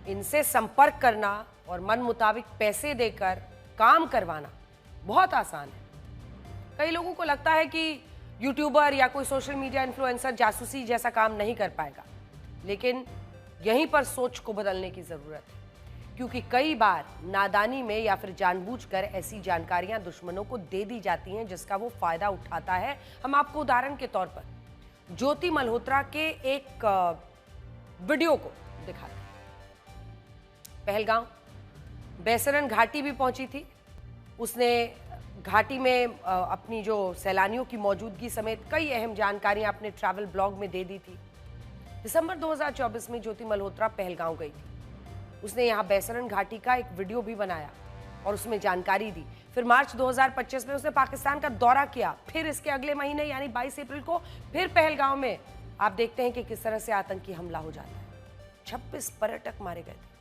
इनसे संपर्क करना और मन मुताबिक पैसे देकर काम करवाना बहुत आसान है। कई लोगों को लगता है कि यूट्यूबर या कोई सोशल मीडिया इन्फ्लुएंसर जासूसी जैसा काम नहीं कर पाएगा, लेकिन यहीं पर सोच को बदलने की जरूरत है। क्योंकि कई बार नादानी में या फिर जानबूझकर ऐसी जानकारियां दुश्मनों को दे दी जाती हैं जिसका वो फायदा उठाता है। हम आपको उदाहरण के तौर पर ज्योति मल्होत्रा के एक वीडियो को दिखाते हैं। पहलगांव बेसरन घाटी भी पहुंची थी। उसने घाटी में अपनी जो सैलानियों की मौजूदगी समेत कई अहम जानकारियां अपने ट्रैवल ब्लॉग में दे दी थी। दिसंबर 2024 में ज्योति मल्होत्रा पहलगांव गई थी। उसने यहाँ बेसरन घाटी का एक वीडियो भी बनाया और उसमें जानकारी दी। फिर मार्च 2025 में उसने पाकिस्तान का दौरा किया। फिर इसके अगले महीने यानी 22 अप्रैल को फिर पहलगांव में आप देखते हैं कि किस तरह से आतंकी हमला हो जाता है। 26 पर्यटक मारे गए थे।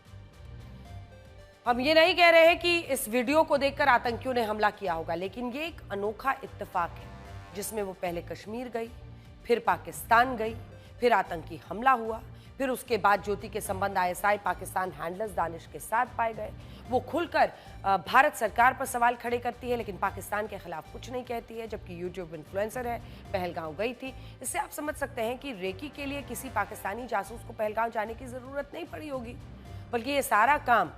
हम ये नहीं कह रहे हैं कि इस वीडियो को देखकर आतंकियों ने हमला किया होगा, लेकिन ये एक अनोखा इत्तेफाक है जिसमें वो पहले कश्मीर गई, फिर पाकिस्तान गई, फिर आतंकी हमला हुआ, फिर उसके बाद ज्योति के संबंध ISI पाकिस्तान हैंडलर्स दानिश के साथ पाए गए। वो खुलकर भारत सरकार पर सवाल खड़े करती है, लेकिन पाकिस्तान के खिलाफ कुछ नहीं कहती है, जबकि यूट्यूब इन्फ्लुएंसर है, पहलगांव गई थी। इससे आप समझ सकते हैं कि रेकी के लिए किसी पाकिस्तानी जासूस को पहलगांव जाने की जरूरत नहीं पड़ी होगी, बल्कि ये सारा काम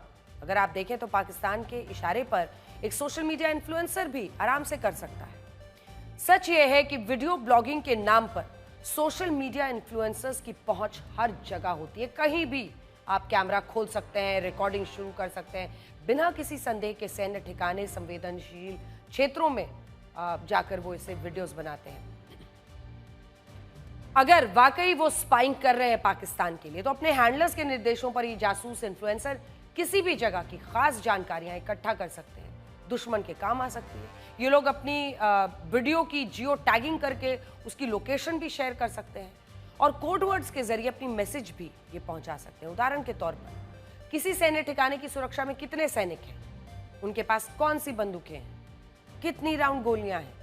अगर आप देखें तो पाकिस्तान के इशारे पर एक सोशल मीडिया इन्फ्लुएंसर भी आराम से कर सकता है। सच ये है कि वीडियो ब्लॉगिंग के नाम पर सोशल मीडिया इन्फ्लुएंसर्स की पहुंच हर जगह होती है। कहीं भी आप कैमरा खोल सकते हैं, रिकॉर्डिंग शुरू कर सकते हैं, बिना किसी संदेह के सैन्य ठिकाने, संवेदनशील क्षेत्रों में जाकर वो इसे वीडियोस बनाते हैं। अगर वाकई वो स्पाइंग कर रहे हैं पाकिस्तान के लिए, तो अपने हैंडलर्स के निर्देशों पर ये जासूस इन्फ्लुएंसर किसी भी जगह की खास जानकारियां इकट्ठा कर सकते हैं, दुश्मन के काम आ सकती है। ये लोग अपनी वीडियो की जियो टैगिंग करके उसकी लोकेशन भी शेयर कर सकते हैं और कोड वर्ड्स के जरिए अपनी मैसेज भी ये पहुंचा सकते हैं। उदाहरण के तौर पर किसी सैन्य ठिकाने की सुरक्षा में कितने सैनिक हैं, उनके पास कौन सी बंदूकें हैं, कितनी राउंड गोलियां हैं,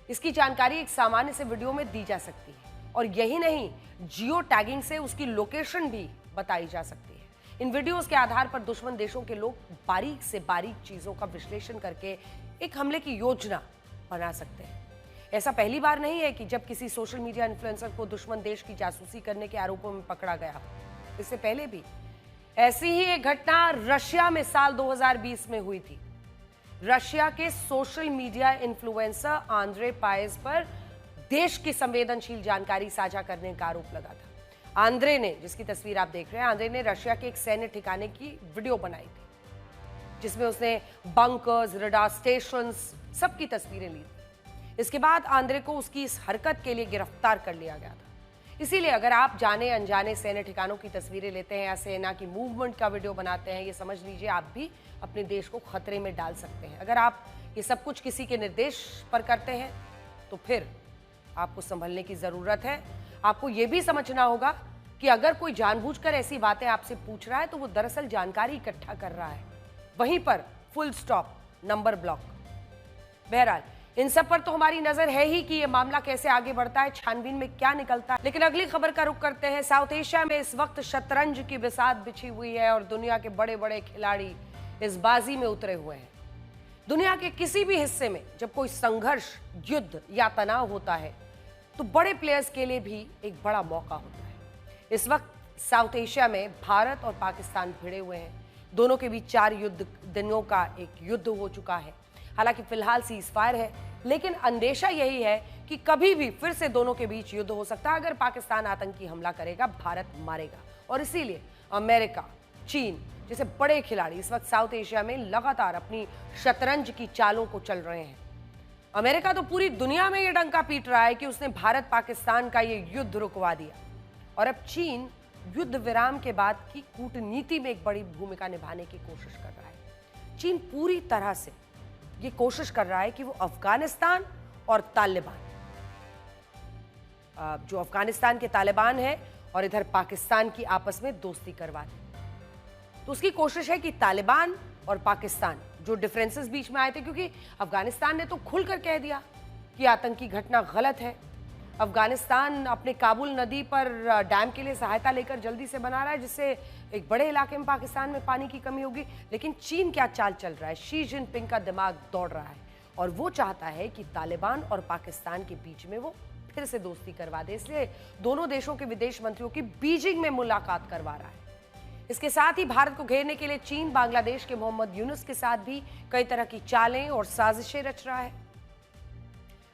इसकी जानकारी एक सामान्य से वीडियो में दी जा सकती है। और यही नहीं, जियो टैगिंग से उसकी लोकेशन भी बताई जा सकती है। इन वीडियोस के आधार पर दुश्मन देशों के लोग बारीक से बारीक चीजों का विश्लेषण करके एक हमले की योजना बना सकते हैं। ऐसा पहली बार नहीं है कि जब किसी सोशल मीडिया इन्फ्लुएंसर को दुश्मन देश की जासूसी करने के आरोपों में पकड़ा गया। इससे पहले भी ऐसी ही एक घटना रशिया में साल 2020 में हुई थी। रशिया के सोशल मीडिया इन्फ्लुएंसर आंद्रे पायस पर देश की संवेदनशील जानकारी साझा करने का आरोप लगा था। आंद्रे ने, जिसकी तस्वीर आप देख रहे हैं, आंद्रे ने रशिया के एक सैन्य ठिकाने की वीडियो बनाई थी, जिसमें उसने बंकर्स, रडार स्टेशंस, सबकी तस्वीरें ली थी। इसके बाद आंद्रे को उसकी इस हरकत के लिए गिरफ्तार कर लिया गया था। इसीलिए अगर आप जाने अनजाने सैन्य ठिकानों की तस्वीरें लेते हैं या सेना की मूवमेंट का वीडियो बनाते हैं, ये समझ लीजिए आप भी अपने देश को खतरे में डाल सकते हैं। अगर आप ये सब कुछ किसी के निर्देश पर करते हैं तो फिर आपको संभलने की जरूरत है। आपको ये भी समझना होगा कि अगर कोई जानबूझकर ऐसी बातें आपसे पूछ रहा है तो वो दरअसल जानकारी इकट्ठा कर रहा है। वहीं पर फुल स्टॉप, नंबर ब्लॉक। बहरहाल इन सब पर तो हमारी नजर है ही कि ये मामला कैसे आगे बढ़ता है, छानबीन में क्या निकलता है। लेकिन अगली खबर का रुख करते हैं। साउथ एशिया में इस वक्त शतरंज की बिसात बिछी हुई है और दुनिया के बड़े बड़े खिलाड़ी इस बाजी में उतरे हुए हैं। दुनिया के किसी भी हिस्से में जब कोई संघर्ष, युद्ध या तनाव होता है तो बड़े प्लेयर्स के लिए भी एक बड़ा मौका होता है। इस वक्त साउथ एशिया में भारत और पाकिस्तान भिड़े हुए हैं। दोनों के बीच 4 दिनों का एक युद्ध हो चुका है। हालांकि फिलहाल सीजफायर है, लेकिन अंदेशा यही है कि कभी भी फिर से दोनों के बीच युद्ध हो सकता है। अगर पाकिस्तान आतंकी हमला करेगा, भारत मारेगा। और इसीलिए अमेरिका, चीन जैसे बड़े खिलाड़ी इस वक्त साउथ एशिया में लगातार अपनी शतरंज की चालों को चल रहे हैं। अमेरिका तो पूरी दुनिया में यह डंका पीट रहा है कि उसने भारत पाकिस्तान का यह युद्ध रुकवा दिया, और अब चीन युद्ध विराम के बाद की कूटनीति में एक बड़ी भूमिका निभाने की कोशिश कर रहा है। चीन पूरी तरह से ये कोशिश कर रहा है कि वो अफगानिस्तान और तालिबान, जो अफगानिस्तान के तालिबान है और इधर पाकिस्तान की आपस में दोस्ती करवा दे। तो उसकी कोशिश है कि तालिबान और पाकिस्तान, जो डिफरेंसेस बीच में आए थे, क्योंकि अफगानिस्तान ने तो खुलकर कह दिया कि आतंकी घटना गलत है। अफगानिस्तान अपने काबुल नदी पर डैम के लिए सहायता लेकर जल्दी से बना रहा है, जिससे एक बड़े इलाके में पाकिस्तान में पानी की कमी होगी। लेकिन चीन क्या चाल चल रहा है? शी जिनपिंग का दिमाग दौड़ रहा है और वो चाहता है कि तालिबान और पाकिस्तान के बीच में वो फिर से दोस्ती करवा दे। इसलिए दोनों देशों के विदेश मंत्रियों की बीजिंग में मुलाकात करवा रहा है। इसके साथ ही भारत को घेरने के लिए चीन बांग्लादेश के मोहम्मद यूनुस के साथ भी कई तरह की चालें और साजिशें रच रहा है।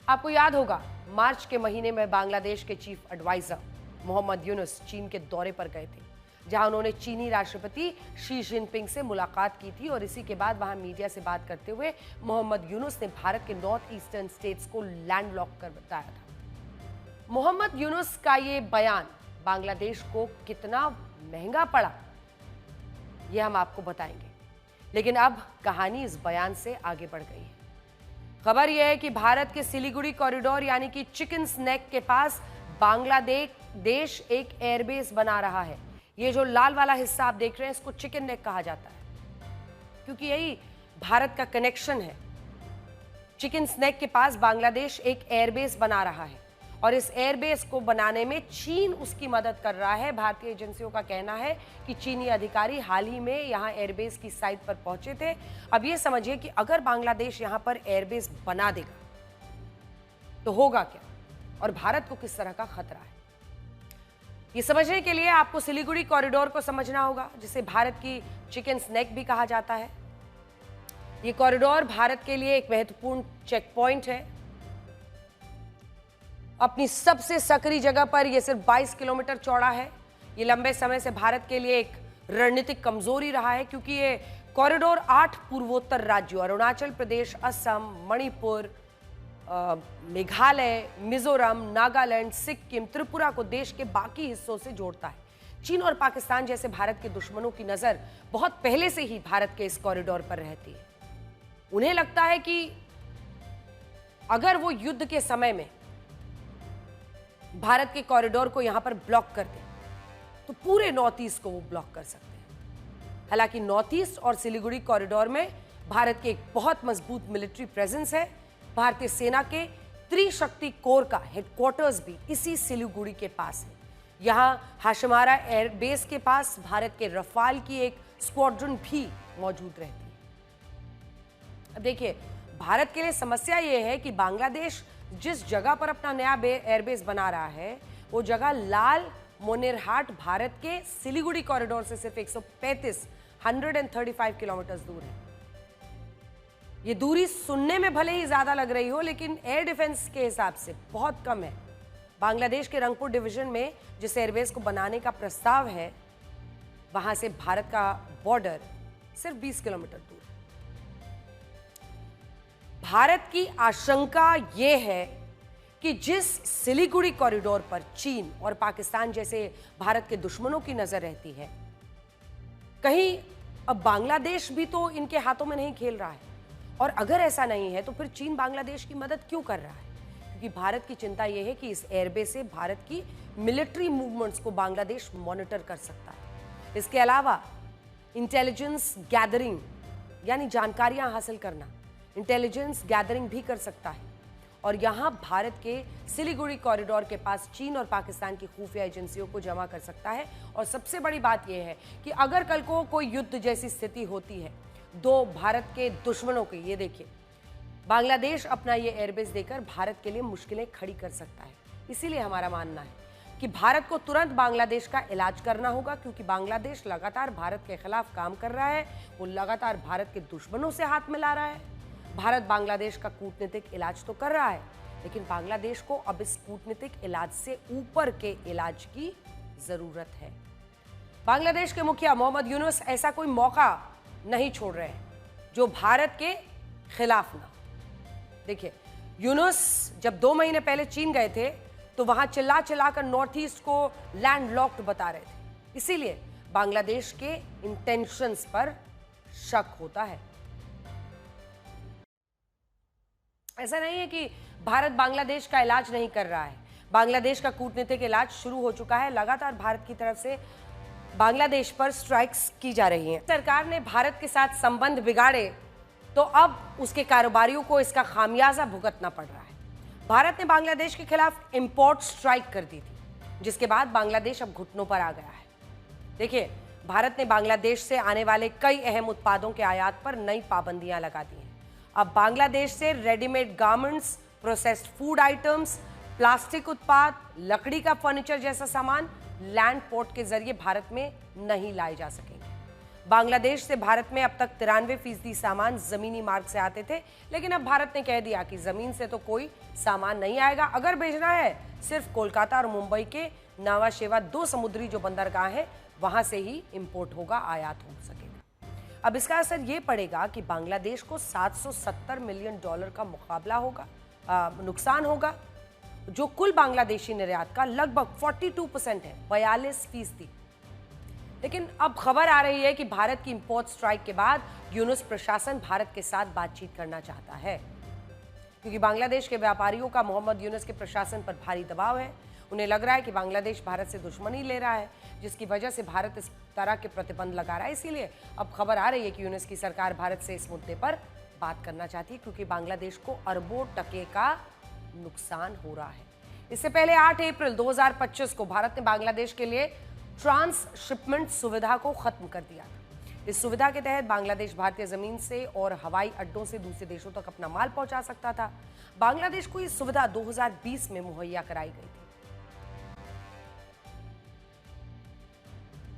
आपको याद होगा, मार्च के महीने में बांग्लादेश के चीफ एडवाइजर मोहम्मद यूनुस चीन के दौरे पर गए थे, जहां उन्होंने चीनी राष्ट्रपति शी जिनपिंग से मुलाकात की थी। और इसी के बाद वहां मीडिया से बात करते हुए मोहम्मद यूनुस ने भारत के नॉर्थ ईस्टर्न स्टेट्स को लैंडलॉक कर बताया था। मोहम्मद यूनुस का ये बयान बांग्लादेश को कितना महंगा पड़ा, यह हम आपको बताएंगे। लेकिन अब कहानी इस बयान से आगे बढ़ गई है। खबर यह है कि भारत के सिलीगुड़ी कॉरिडोर यानी कि चिकन स्नेक के पास बांग्लादेश एक एयरबेस बना रहा है। ये जो लाल वाला हिस्सा आप देख रहे हैं, इसको चिकन नेक कहा जाता है, क्योंकि यही भारत का कनेक्शन है। चिकन स्नेक के पास बांग्लादेश एक एयरबेस बना रहा है और इस एयरबेस को बनाने में चीन उसकी मदद कर रहा है। भारतीय एजेंसियों का कहना है कि चीनी अधिकारी हाल ही में यहां एयरबेस की साइट पर पहुंचे थे। अब ये समझिए कि अगर बांग्लादेश यहां पर एयरबेस बना देगा तो होगा क्या और भारत को किस तरह का खतरा है। ये समझने के लिए आपको सिलीगुड़ी कॉरिडोर को समझना होगा, जिसे भारत की चिकन स्नेक भी कहा जाता है। ये कॉरिडोर भारत के लिए एक महत्वपूर्ण चेक पॉइंट है। अपनी सबसे सकरी जगह पर यह सिर्फ 22 किलोमीटर चौड़ा है। ये लंबे समय से भारत के लिए एक रणनीतिक कमजोरी रहा है, क्योंकि ये कॉरिडोर 8 पूर्वोत्तर राज्यों अरुणाचल प्रदेश, असम, मणिपुर, मेघालय, मिजोरम, नागालैंड, सिक्किम, त्रिपुरा को देश के बाकी हिस्सों से जोड़ता है। चीन और पाकिस्तान जैसे भारत के दुश्मनों की नजर बहुत पहले से ही भारत के इस कॉरिडोर पर रहती है। उन्हें लगता है कि अगर वो युद्ध के समय में भारत के कॉरिडोर को यहां पर ब्लॉक कर दे तो पूरे नॉर्थ ईस्ट को वो ब्लॉक कर सकते हैं। हालांकि नॉर्थ ईस्ट और सिलीगुड़ी कॉरिडोर में भारत के एक बहुत मजबूत मिलिट्री प्रेजेंस है। भारतीय सेना के त्रिशक्ति कोर का हेडक्वार्टर्स भी इसी सिलीगुड़ी के पास है। यहां हाशिमारा एयरबेस के पास भारत के रफाल की एक स्क्वाड्रन भी मौजूद रहती है। अब देखिए, भारत के लिए समस्या यह है कि बांग्लादेश जिस जगह पर अपना नया एयरबेस बना रहा है, वो जगह लाल मोनेरहाट भारत के सिलीगुड़ी कॉरिडोर से सिर्फ 135 किलोमीटर दूर है। ये दूरी सुनने में भले ही ज्यादा लग रही हो, लेकिन एयर डिफेंस के हिसाब से बहुत कम है। बांग्लादेश के रंगपुर डिवीजन में जिस एयरबेस को बनाने का प्रस्ताव है, वहां से भारत का बॉर्डर सिर्फ 20 किलोमीटर दूर है। भारत की आशंका यह है कि जिस सिलीगुड़ी कॉरिडोर पर चीन और पाकिस्तान जैसे भारत के दुश्मनों की नजर रहती है, कहीं अब बांग्लादेश भी तो इनके हाथों में नहीं खेल रहा है। और अगर ऐसा नहीं है तो फिर चीन बांग्लादेश की मदद क्यों कर रहा है? क्योंकि भारत की चिंता यह है कि इस एयरबेस से भारत की मिलिट्री मूवमेंट्स को बांग्लादेश मॉनिटर कर सकता है। इसके अलावा इंटेलिजेंस गैदरिंग यानी जानकारियां हासिल करना, इंटेलिजेंस गैदरिंग भी कर सकता है। और यहां भारत के सिलीगुड़ी कॉरिडोर के पास चीन और पाकिस्तान की खुफिया एजेंसियों को जमा कर सकता है। और सबसे बड़ी बात यह है कि अगर कल को कोई युद्ध जैसी स्थिति होती है दो भारत के दुश्मनों की, ये देखिए बांग्लादेश अपना ये एयरबेस देकर भारत के लिए मुश्किलें खड़ी कर सकता है। इसीलिए हमारा मानना है कि भारत को तुरंत बांग्लादेश का इलाज करना होगा, क्योंकि बांग्लादेश लगातार भारत के खिलाफ काम कर रहा है। वो लगातार भारत के दुश्मनों से हाथ मिला रहा है। भारत बांग्लादेश का कूटनीतिक इलाज तो कर रहा है, लेकिन बांग्लादेश को अब इस कूटनीतिक इलाज से ऊपर के इलाज की जरूरत है। बांग्लादेश के मुखिया मोहम्मद यूनुस ऐसा कोई मौका नहीं छोड़ रहे हैं जो भारत के खिलाफ ना। देखिए, यूनुस जब 2 महीने पहले चीन गए थे तो वहां चिल्ला चिल्लाकर नॉर्थ ईस्ट को लैंडलॉक्ड बता रहे थे। इसीलिए बांग्लादेश के इंटेंशंस पर शक होता है। ऐसा नहीं है कि भारत बांग्लादेश का इलाज नहीं कर रहा है। बांग्लादेश का कूटनीतिक इलाज शुरू हो चुका है। लगातार भारत की तरफ से बांग्लादेश पर स्ट्राइक्स की जा रही हैं। सरकार ने भारत के साथ संबंध बिगाड़े तो अब उसके कारोबारियों को इसका खामियाजा भुगतना पड़ रहा है। भारत ने बांग्लादेश के खिलाफ इंपोर्ट स्ट्राइक कर दी थी, जिसके बाद बांग्लादेश अब घुटनों पर आ गया है। देखिए, भारत ने बांग्लादेश से आने वाले कई अहम उत्पादों के आयात पर नई पाबंदियां लगा दी हैं। अब बांग्लादेश से readymade garments, processed food items, plastic उत्पाद, लकड़ी का फर्नीचर जैसा सामान लैंड पोर्ट के जरिए भारत में नहीं लाए जा सकेंगे। बांग्लादेश से भारत में अब तक 93% सामान जमीनी मार्ग से आते थे, लेकिन अब भारत ने कह दिया कि जमीन से तो कोई सामान नहीं आएगा। अगर भेजना है सिर्फ कोलकाता और मुंबई के नावा शेवा 2 समुद्री जो बंदरगाह है वहां से ही इंपोर्ट होगा, आयात हो सकेगा। अब इसका असर ये पड़ेगा कि बांग्लादेश को $770 मिलियन का मुकाबला होगा, नुकसान होगा, जो कुल बांग्लादेशी निर्यात का लगभग 42% है, 42%। लेकिन अब खबर आ रही है कि भारत की इंपोर्ट स्ट्राइक के बाद यूनुस प्रशासन भारत के साथ बातचीत करना चाहता है, क्योंकि बांग्लादेश के व्यापारियों का मोहम्मद यूनुस के प्रशासन पर भारी दबाव है। उन्हें लग रहा है कि बांग्लादेश भारत से दुश्मनी ले रहा है, जिसकी वजह से भारत इस तरह के प्रतिबंध लगा रहा है। इसीलिए अब खबर आ रही है कि यूनुस की सरकार भारत से इस मुद्दे पर बात करना चाहती है, क्योंकि बांग्लादेश को अरबों टके का नुकसान हो रहा है। इससे पहले 8 अप्रैल 2025 को भारत ने बांग्लादेश के लिए ट्रांसशिपमेंट सुविधा को खत्म कर दिया था। इस सुविधा के तहत बांग्लादेश भारतीय जमीन से और हवाई अड्डों से दूसरे देशों तक अपना माल पहुंचा सकता था। बांग्लादेश को यह सुविधा 2020 में मुहैया कराई गई थी।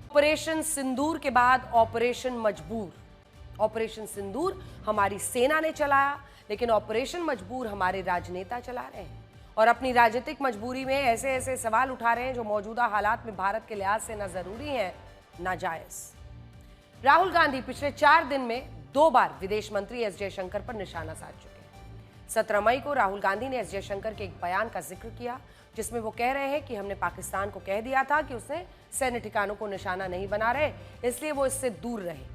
ऑपरेशन सिंदूर के बाद ऑपरेशन मजबूर। ऑपरेशन सिंदूर हमारी सेना ने चलाया, लेकिन ऑपरेशन मजबूर हमारे राजनेता चला रहे हैं और अपनी राजनीतिक मजबूरी में ऐसे ऐसे सवाल उठा रहे हैं जो मौजूदा हालात में भारत के लिहाज से ना जरूरी है ना जायज। राहुल गांधी पिछले 4 दिन में 2 बार विदेश मंत्री एस जयशंकर पर निशाना साध चुके हैं। 17 मई को राहुल गांधी ने एस जयशंकर के एक बयान का जिक्र किया, जिसमें वो कह रहे हैं कि हमने पाकिस्तान को कह दिया था कि उसने सैन्य ठिकानों को निशाना नहीं बना रहे, इसलिए वो इससे दूर रहे।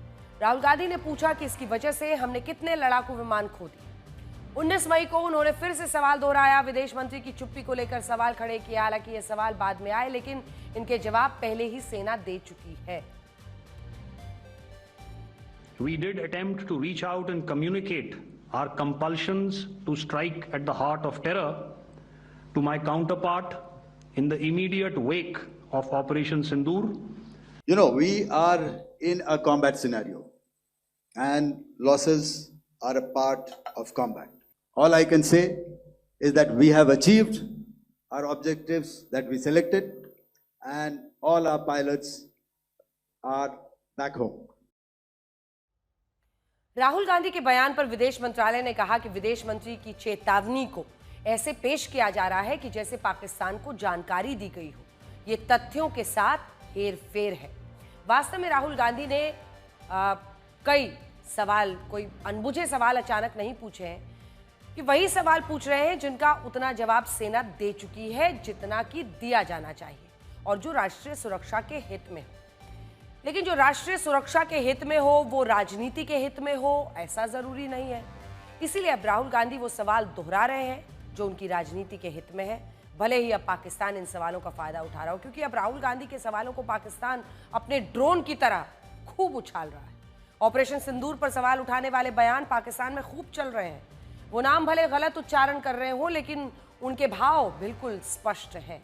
राहुल गांधी ने पूछा कि इसकी वजह से हमने कितने लड़ाकू विमान खो दिए। 19 मई को उन्होंने फिर से सवाल दोहराया, विदेश मंत्री की चुप्पी को लेकर सवाल खड़े किया। हालांकि ये सवाल बाद में आए, लेकिन इनके जवाब पहले ही सेना दे चुकी है। We did attempt to reach out and communicate our compulsions to strike at the heart of terror to my counterpart in the immediate wake of Operation Sindoor. You know, we are in a combat scenario and losses are a part of combat. All I can say is that we have achieved our objectives that we selected and all our pilots are back home. Rahul Gandhi के बयान पर विदेश मंत्रालय ने कहा कि विदेश मंत्री की चेतावनी को ऐसे पेश किया जा रहा है कि जैसे पाकिस्तान को जानकारी दी गई हो। ये तथ्यों के साथ हेरफेर है। वास्तव में राहुल गांधी ने कई सवाल, कोई अनबुझे सवाल अचानक नहीं पूछे हैं, कि वही सवाल पूछ रहे हैं जिनका उतना जवाब सेना दे चुकी है जितना कि दिया जाना चाहिए और जो राष्ट्रीय सुरक्षा के हित में हो। लेकिन जो राष्ट्रीय सुरक्षा के हित में हो वो राजनीति के हित में हो, ऐसा जरूरी नहीं है। इसीलिए अब राहुल गांधी वो सवाल दोहरा रहे हैं जो उनकी राजनीति के हित में है, भले ही अब पाकिस्तान इन सवालों का फायदा उठा रहा हो, क्योंकि अब राहुल गांधी के सवालों को पाकिस्तान अपने ड्रोन की तरह खूब उछाल रहा है। ऑपरेशन सिंदूर पर सवाल उठाने वाले बयान पाकिस्तान में खूब चल रहे हैं। वो नाम भले गलत उच्चारण कर रहे हो, लेकिन उनके भाव बिल्कुल स्पष्ट हैं।